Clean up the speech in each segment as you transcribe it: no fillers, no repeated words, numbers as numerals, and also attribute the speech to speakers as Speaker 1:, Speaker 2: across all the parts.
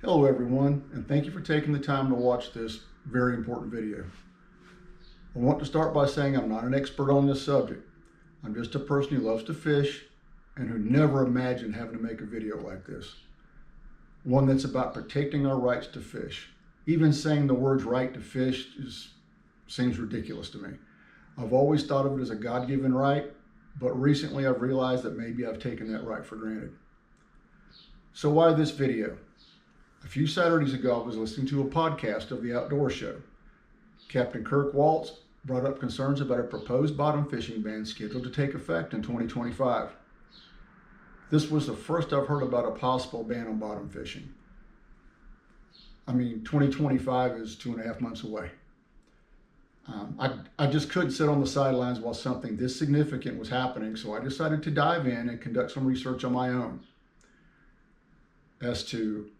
Speaker 1: Hello everyone, and thank you for taking the time to watch this very important video. I want to start by saying I'm not an expert on this subject. I'm just a person who loves to fish and who never imagined having to make a video like this. One that's about protecting our rights to fish. Even saying the words right to fish seems ridiculous to me. I've always thought of it as a God-given right, but recently I've realized that maybe I've taken that right for granted. So why this video? A few Saturdays ago, I was listening to a podcast of the Outdoor Show. Captain Kirk Waltz brought up concerns about a proposed bottom fishing ban scheduled to take effect in 2025. This was the first I've heard about a possible ban on bottom fishing. 2025 is 2.5 months away. I just couldn't sit on the sidelines while something this significant was happening, so I decided to dive in and conduct some research on my own as to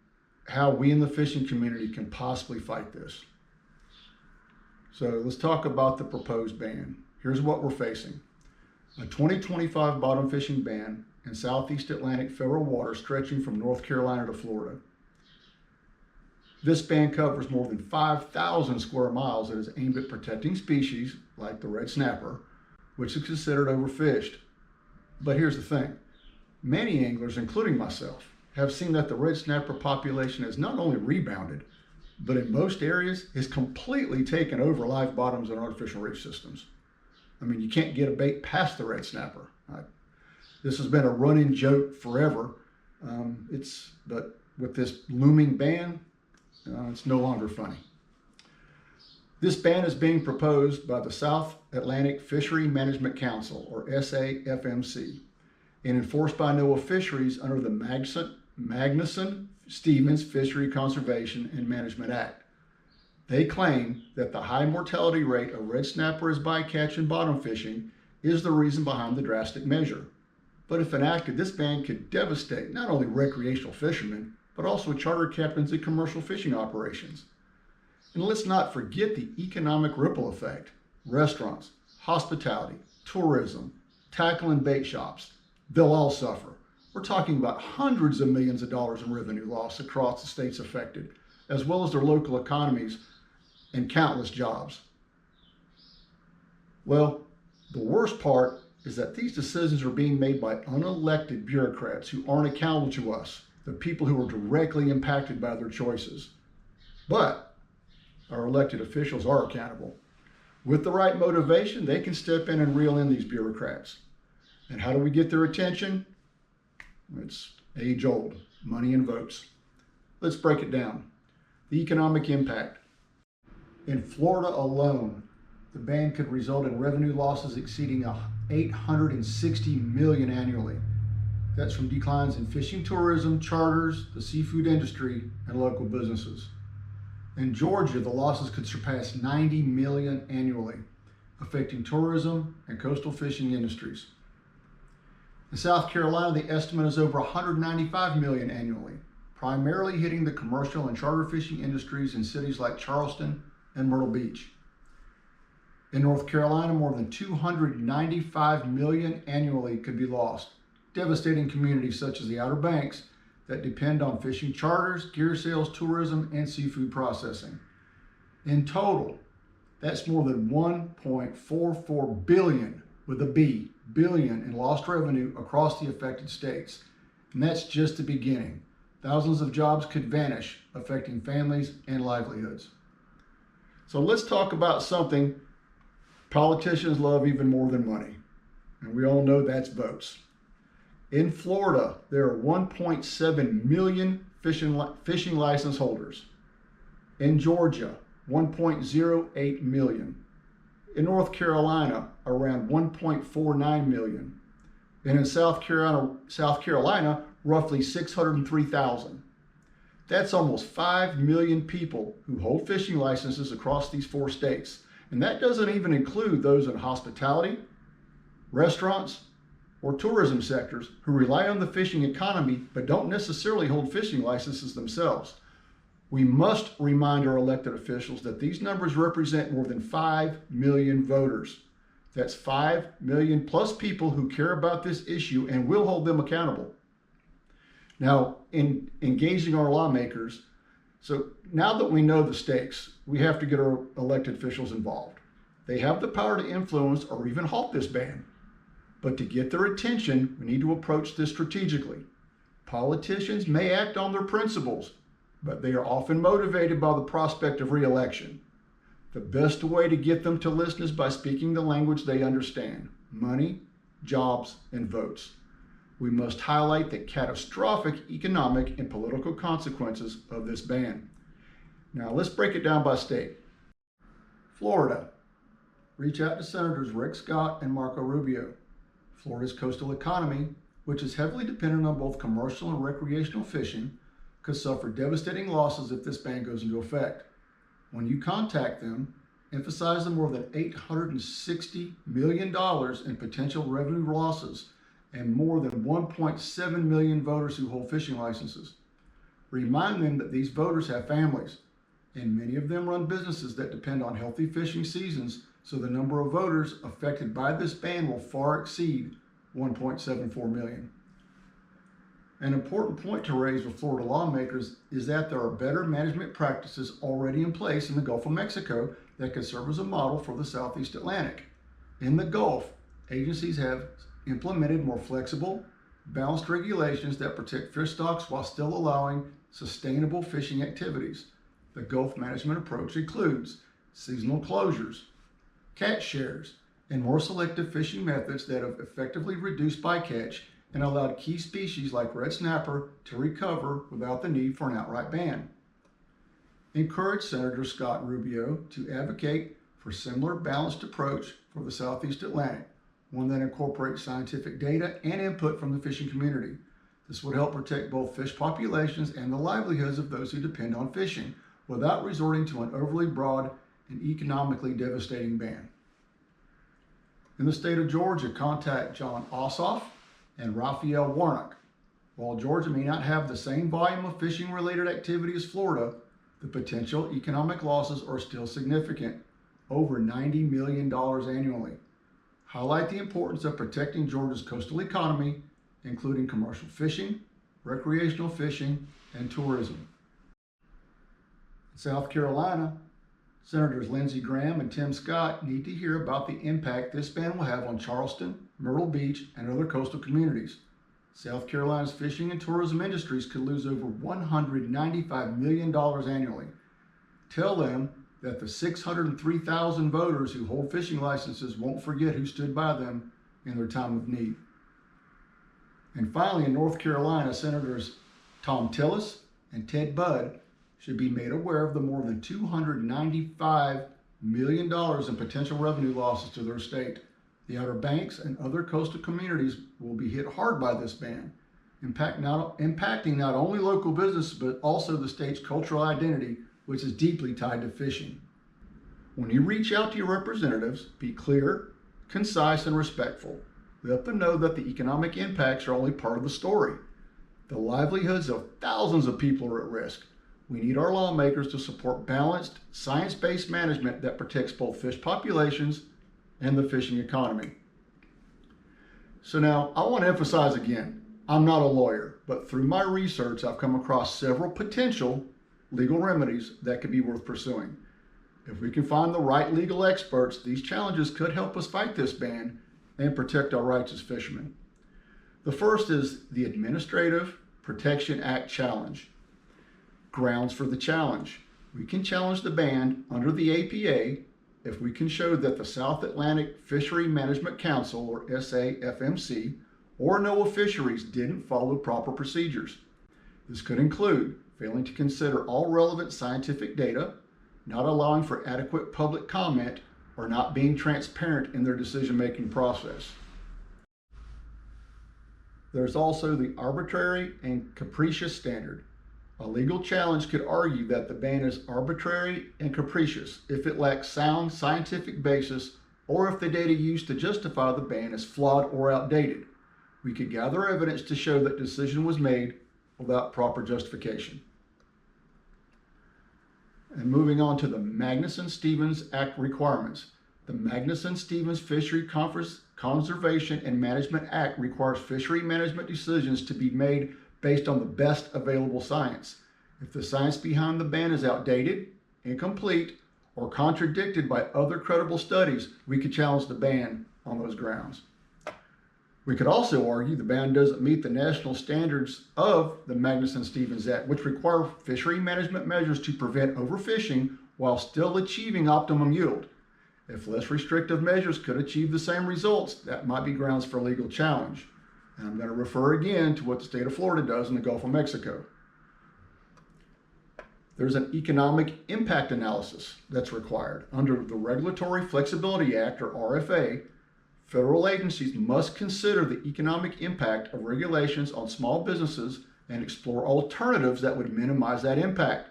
Speaker 1: how we in the fishing community can possibly fight this. So let's talk about the proposed ban. Here's what we're facing. A 2025 bottom fishing ban in Southeast Atlantic federal waters stretching from North Carolina to Florida. This ban covers more than 5,000 square miles that is aimed at protecting species like the red snapper, which is considered overfished. But here's the thing. Many anglers, including myself, have seen that the red snapper population has not only rebounded, but in most areas has completely taken over live bottoms and artificial reef systems. You can't get a bait past the red snapper. This has been a running joke forever. But with this looming ban, it's no longer funny. This ban is being proposed by the South Atlantic Fishery Management Council, or SAFMC, and enforced by NOAA Fisheries under the Magnuson-Stevens Fishery Conservation and Management Act. They claim that the high mortality rate of red snapper as bycatch in bottom fishing is the reason behind the drastic measure. But if enacted, this ban could devastate not only recreational fishermen, but also charter captains and commercial fishing operations. And let's not forget the economic ripple effect. Restaurants, hospitality, tourism, tackle and bait shops, they'll all suffer. We're talking about hundreds of millions of dollars in revenue loss across the states affected, as well as their local economies and countless jobs. Well, the worst part is that these decisions are being made by unelected bureaucrats who aren't accountable to us, the people who are directly impacted by their choices. But our elected officials are accountable. With the right motivation, they can step in and reel in these bureaucrats. And how do we get their attention? It's age old, money and votes. Let's break it down. The economic impact. In Florida alone, the ban could result in revenue losses exceeding $860 million annually. That's from declines in fishing tourism, charters, the seafood industry, and local businesses. In Georgia, the losses could surpass $90 million annually, affecting tourism and coastal fishing industries. In South Carolina, the estimate is over $195 million annually, primarily hitting the commercial and charter fishing industries in cities like Charleston and Myrtle Beach. In North Carolina, more than $295 million annually could be lost, devastating communities such as the Outer Banks that depend on fishing charters, gear sales, tourism, and seafood processing. In total, that's more than $1.44 billion, with a B, billion in lost revenue across the affected states. And that's just the beginning. Thousands of jobs could vanish, affecting families and livelihoods. So let's talk about something politicians love even more than money. And we all know that's votes. In Florida, there are 1.7 million fishing license holders. In Georgia, 1.08 million. In North Carolina, around 1.49 million. And in South Carolina, roughly 603,000. That's almost 5 million people who hold fishing licenses across these 4 states. And that doesn't even include those in hospitality, restaurants, or tourism sectors who rely on the fishing economy but don't necessarily hold fishing licenses themselves. We must remind our elected officials that these numbers represent more than 5 million voters. That's 5 million plus people who care about this issue and will hold them accountable. Now, in engaging our lawmakers, So now that we know the stakes, we have to get our elected officials involved. They have the power to influence or even halt this ban. But to get their attention, we need to approach this strategically. Politicians may act on their principles, but they are often motivated by the prospect of re-election. The best way to get them to listen is by speaking the language they understand: money, jobs, and votes. We must highlight the catastrophic economic and political consequences of this ban. Now let's break it down by state. Florida. Reach out to Senators Rick Scott and Marco Rubio. Florida's coastal economy, which is heavily dependent on both commercial and recreational fishing, could suffer devastating losses if this ban goes into effect. When you contact them, emphasize the more than $860 million in potential revenue losses and more than 1.7 million voters who hold fishing licenses. Remind them that these voters have families, and many of them run businesses that depend on healthy fishing seasons, so the number of voters affected by this ban will far exceed 1.74 million. An important point to raise with Florida lawmakers is that there are better management practices already in place in the Gulf of Mexico that could serve as a model for the Southeast Atlantic. In the Gulf, agencies have implemented more flexible, balanced regulations that protect fish stocks while still allowing sustainable fishing activities. The Gulf management approach includes seasonal closures, catch shares, and more selective fishing methods that have effectively reduced bycatch and allowed key species like red snapper to recover without the need for an outright ban. Encourage Senator Scott Rubio to advocate for a similar balanced approach for the Southeast Atlantic, one that incorporates scientific data and input from the fishing community. This would help protect both fish populations and the livelihoods of those who depend on fishing without resorting to an overly broad and economically devastating ban. In the state of Georgia, contact John Ossoff and Raphael Warnock. While Georgia may not have the same volume of fishing-related activity as Florida, the potential economic losses are still significant, over $90 million annually. Highlight the importance of protecting Georgia's coastal economy, including commercial fishing, recreational fishing, and tourism. In South Carolina, Senators Lindsey Graham and Tim Scott need to hear about the impact this ban will have on Charleston, Myrtle Beach, and other coastal communities. South Carolina's fishing and tourism industries could lose over $195 million annually. Tell them that the 603,000 voters who hold fishing licenses won't forget who stood by them in their time of need. And finally, in North Carolina, Senators Tom Tillis and Ted Budd should be made aware of the more than $295 million in potential revenue losses to their state. The Outer Banks and other coastal communities will be hit hard by this ban, impacting not only local business, but also the state's cultural identity, which is deeply tied to fishing. When you reach out to your representatives, be clear, concise, and respectful. Let them know that the economic impacts are only part of the story. The livelihoods of thousands of people are at risk. We need our lawmakers to support balanced, science-based management that protects both fish populations and the fishing economy. So now, I want to emphasize again, I'm not a lawyer, but through my research, I've come across several potential legal remedies that could be worth pursuing. If we can find the right legal experts, these challenges could help us fight this ban and protect our rights as fishermen. The first is the Administrative Protection Act challenge. Grounds for the challenge. We can challenge the ban under the APA if we can show that the South Atlantic Fishery Management Council, or SAFMC, or NOAA Fisheries didn't follow proper procedures. This could include failing to consider all relevant scientific data, not allowing for adequate public comment, or not being transparent in their decision-making process. There's also the arbitrary and capricious standard. A legal challenge could argue that the ban is arbitrary and capricious if it lacks sound scientific basis or if the data used to justify the ban is flawed or outdated. We could gather evidence to show that decision was made without proper justification. And moving on to the Magnuson-Stevens Act requirements. The Magnuson-Stevens Fishery Conservation and Management Act requires fishery management decisions to be made based on the best available science. If the science behind the ban is outdated, incomplete, or contradicted by other credible studies, we could challenge the ban on those grounds. We could also argue the ban doesn't meet the national standards of the Magnuson-Stevens Act, which require fishery management measures to prevent overfishing while still achieving optimum yield. If less restrictive measures could achieve the same results, that might be grounds for a legal challenge. And I'm going to refer again to what the state of Florida does in the Gulf of Mexico. There's an economic impact analysis that's required. Under the Regulatory Flexibility Act, or RFA, federal agencies must consider the economic impact of regulations on small businesses and explore alternatives that would minimize that impact.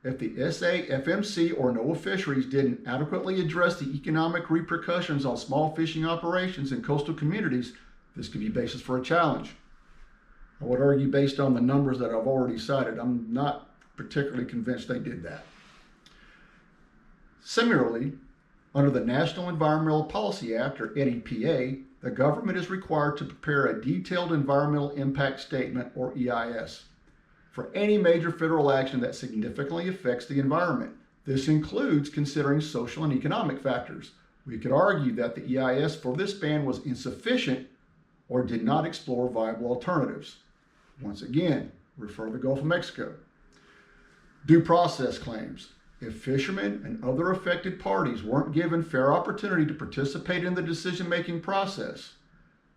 Speaker 1: If the SAFMC or NOAA Fisheries didn't adequately address the economic repercussions on small fishing operations in coastal communities, this could be basis for a challenge. I would argue, based on the numbers that I've already cited, I'm not particularly convinced they did that. Similarly, under the National Environmental Policy Act, or NEPA, the government is required to prepare a detailed environmental impact statement, or EIS, for any major federal action that significantly affects the environment. This includes considering social and economic factors. We could argue that the EIS for this ban was insufficient or did not explore viable alternatives. Once again, refer to the Gulf of Mexico. Due process claims. If fishermen and other affected parties weren't given fair opportunity to participate in the decision-making process,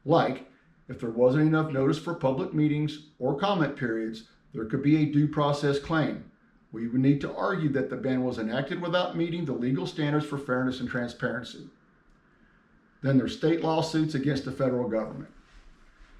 Speaker 1: like if there wasn't enough notice for public meetings or comment periods, there could be a due process claim. We would need to argue that the ban was enacted without meeting the legal standards for fairness and transparency. Then there's state lawsuits against the federal government.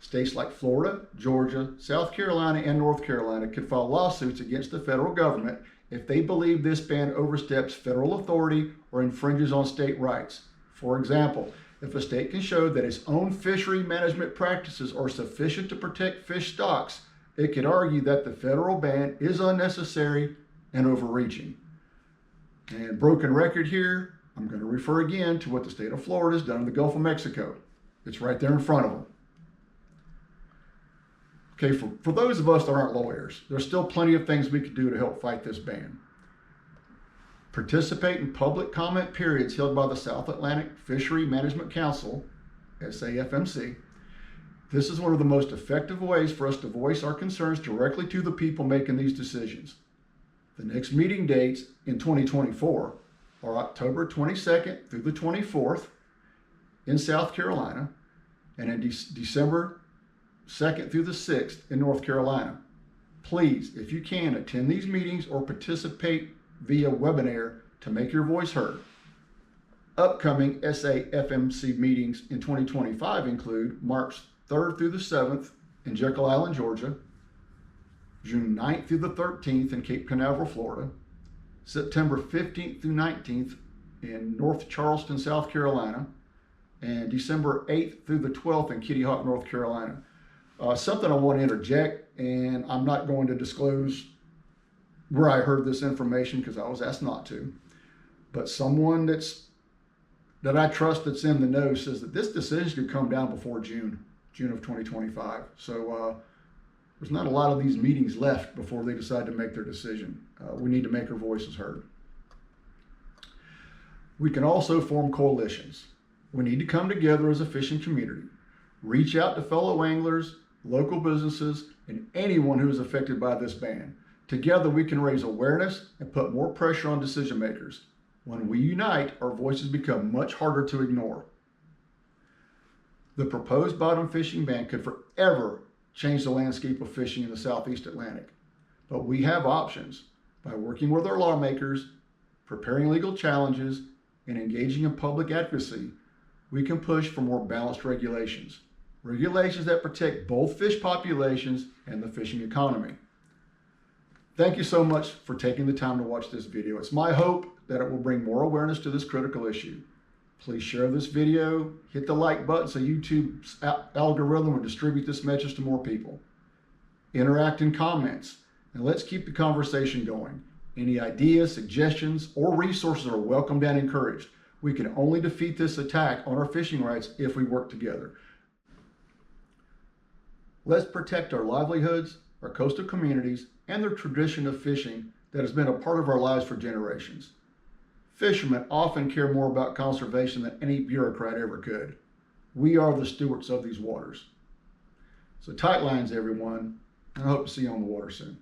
Speaker 1: States like Florida, Georgia, South Carolina, and North Carolina could file lawsuits against the federal government if they believe this ban oversteps federal authority or infringes on state rights. For example, if a state can show that its own fishery management practices are sufficient to protect fish stocks, it could argue that the federal ban is unnecessary and overreaching. And broken record here, I'm going to refer again to what the state of Florida has done in the Gulf of Mexico. It's right there in front of them. Okay, for those of us that aren't lawyers, there's still plenty of things we could do to help fight this ban. Participate in public comment periods held by the South Atlantic Fishery Management Council, SAFMC. This is one of the most effective ways for us to voice our concerns directly to the people making these decisions. The next meeting dates in 2024 are October 22nd through the 24th in South Carolina, and in December 2nd through the 6th in North Carolina. Please, if you can, attend these meetings or participate via webinar to make your voice heard. Upcoming SAFMC meetings in 2025 include March 3rd through the 7th in Jekyll Island, Georgia, June 9th through the 13th in Cape Canaveral, Florida, September 15th through 19th in North Charleston, South Carolina, and December 8th through the 12th in Kitty Hawk, North Carolina. Something I want to interject, and I'm not going to disclose where I heard this information because I was asked not to, but someone that I trust that's in the know says that this decision could come down before June of 2025. So there's not a lot of these meetings left before they decide to make their decision. We need to make our voices heard. We can also form coalitions. We need to come together as a fishing community, reach out to fellow anglers, local businesses, and anyone who is affected by this ban. Together we can raise awareness and put more pressure on decision makers. When we unite, our voices become much harder to ignore. The proposed bottom fishing ban could forever change the landscape of fishing in the Southeast Atlantic. But we have options. By working with our lawmakers, preparing legal challenges, and engaging in public advocacy, we can push for more balanced regulations. Regulations that protect both fish populations and the fishing economy. Thank you so much for taking the time to watch this video. It's my hope that it will bring more awareness to this critical issue. Please share this video, hit the like button so YouTube's algorithm will distribute this message to more people. Interact in comments, and let's keep the conversation going. Any ideas, suggestions, or resources are welcomed and encouraged. We can only defeat this attack on our fishing rights if we work together. Let's protect our livelihoods, our coastal communities, and their tradition of fishing that has been a part of our lives for generations. Fishermen often care more about conservation than any bureaucrat ever could. We are the stewards of these waters. So tight lines, everyone, and I hope to see you on the water soon.